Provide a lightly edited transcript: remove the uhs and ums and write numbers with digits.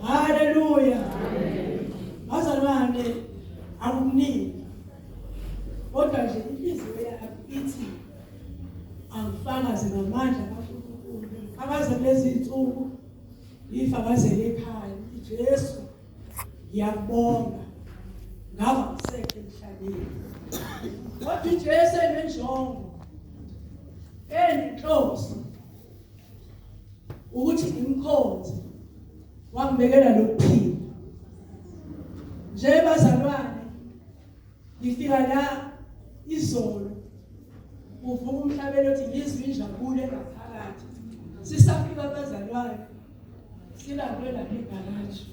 Hallelujah. Bazalwane akuningi. Kodwa nje inhliziyo yakho ithi angifakaze ngamandla kaNkulunkulu. Ngifakaze lezi insuku, ngifakazele ekhaya. Jesu ngiyakubonga. Ngaba ngisekho emhlabeni. Kodwa Jesu enenjongo. Enenhloso. Ukuthi ngimkhonze. Wangibekela lokuphila. Nje bazalwane ngifika la izolo uvuka umhlabeni othi ngizwe injabulo ngaphakathi. Sisafika bazalwane silapho la egaraji.